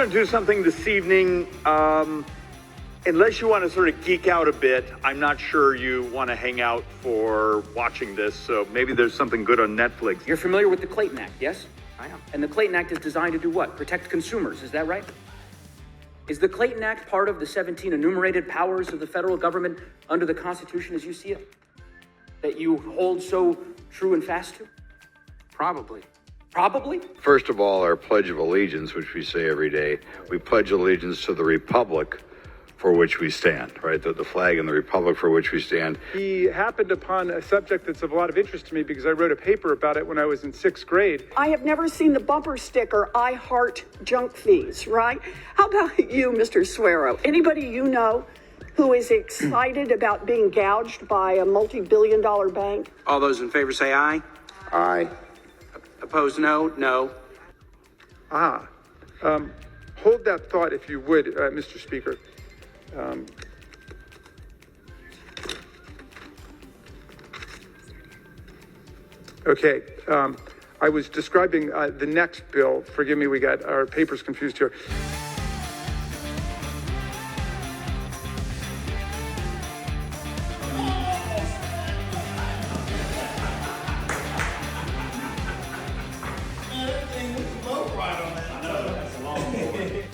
to do something this evening. Unless you want to sort of geek out a bit, I'm not sure you want to hang out for watching this. So maybe there's something good on Netflix. You're familiar with the Clayton Act, yes? I am. And the Clayton Act is designed to do what? Protect consumers, is that right? Is the Clayton Act part of the 17 enumerated powers of the federal government under the Constitution as you see it? That you hold so true and fast to? Probably. Probably? First of all, our Pledge of Allegiance, which we say every day, we pledge allegiance to the Republic for which we stand, right? The flag and the Republic for which we stand. He happened upon a subject that's of a lot of interest to me because I wrote a paper about it when I was in 6th grade. I have never seen the bumper sticker, I heart junk fees, right? How about you, Mr. Suero? Anybody you know who is excited about being gouged by a multi-billion-dollar bank? All those in favor say aye. Aye. Opposed, no. No. Hold that thought if you would, Mr. Speaker. Okay, I was describing the next bill. Forgive me, we got our papers confused here.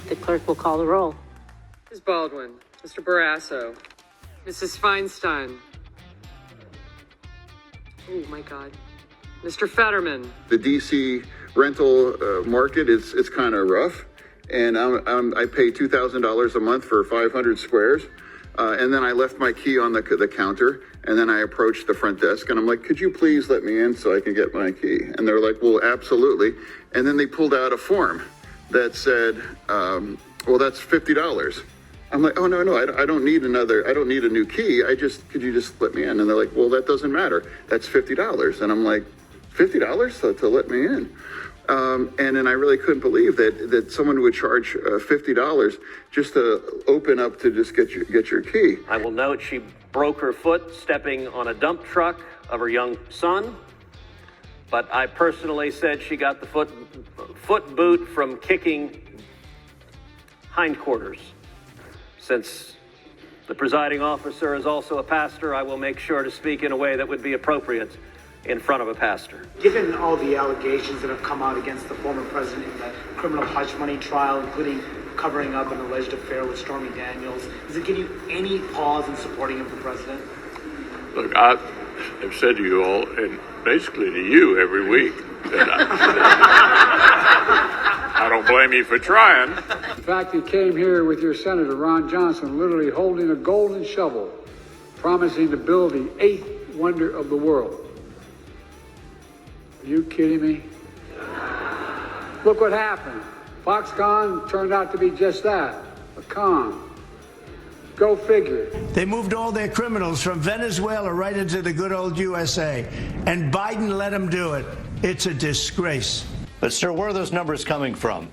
The clerk will call the roll. Ms. Baldwin, Mr. Barrasso, Mrs. Feinstein. Oh my God. Mr. Fetterman. The DC rental market it's kind of rough, and I pay $2,000 a month for 500 squares, and then I left my key on the counter, and then I approached the front desk, and I'm like, could you please let me in so I can get my key? And they're like, well, absolutely. And then they pulled out a form that said, well, that's $50. I'm like, oh, no, I don't need a new key. Could you just let me in? And they're like, well, that doesn't matter. That's $50. And I'm like, $50 to let me in? And then I really couldn't believe that someone would charge $50 just to open up to just get your key. I will note she broke her foot stepping on a dump truck of her young son, but I personally said she got the foot boot from kicking hindquarters. Since the presiding officer is also a pastor, I will make sure to speak in a way that would be appropriate in front of a pastor. Given all the allegations that have come out against the former president in the criminal hush money trial, including covering up an alleged affair with Stormy Daniels, does it give you any pause in supporting him for president? Look, I have said to you all, and basically to you every week, that I don't blame you for trying. In fact, you came here with your Senator, Ron Johnson, literally holding a golden shovel, promising to build the 8th wonder of the world. Are you kidding me? Look what happened. Foxconn turned out to be just that, a con. Go figure. They moved all their criminals from Venezuela right into the good old USA, and Biden let them do it. It's a disgrace. But, sir, where are those numbers coming from?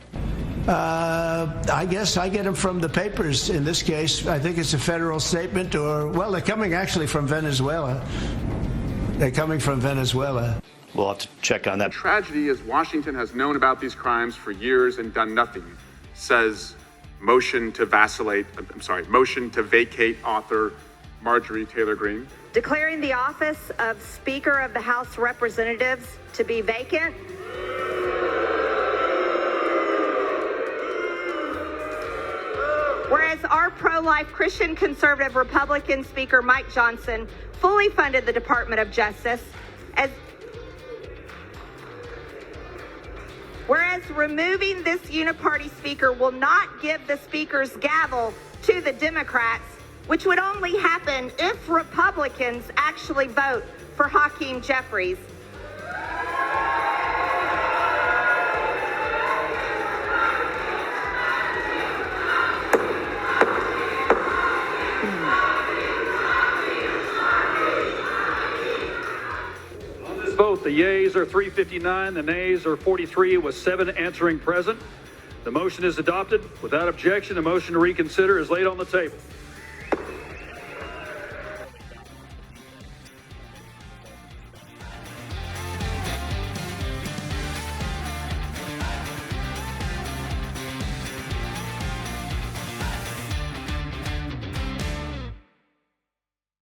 I guess I get them from the papers. In this case, I think it's a federal statement, or, well, they're coming actually from Venezuela. They're coming from Venezuela. We'll have to check on that. The tragedy is Washington has known about these crimes for years and done nothing, says motion to vacate author Majorie Taylor Greene. Declaring the office of Speaker of the House of Representatives to be vacant. Whereas our pro-life Christian conservative Republican Speaker Mike Johnson fully funded the Department of Justice, whereas removing this uniparty speaker will not give the speaker's gavel to the Democrats, which would only happen if Republicans actually vote for Hakeem Jeffries. Vote. The yeas are 359, the nays are 43, with 7 answering present. The motion is adopted. Without objection, the motion to reconsider is laid on the table.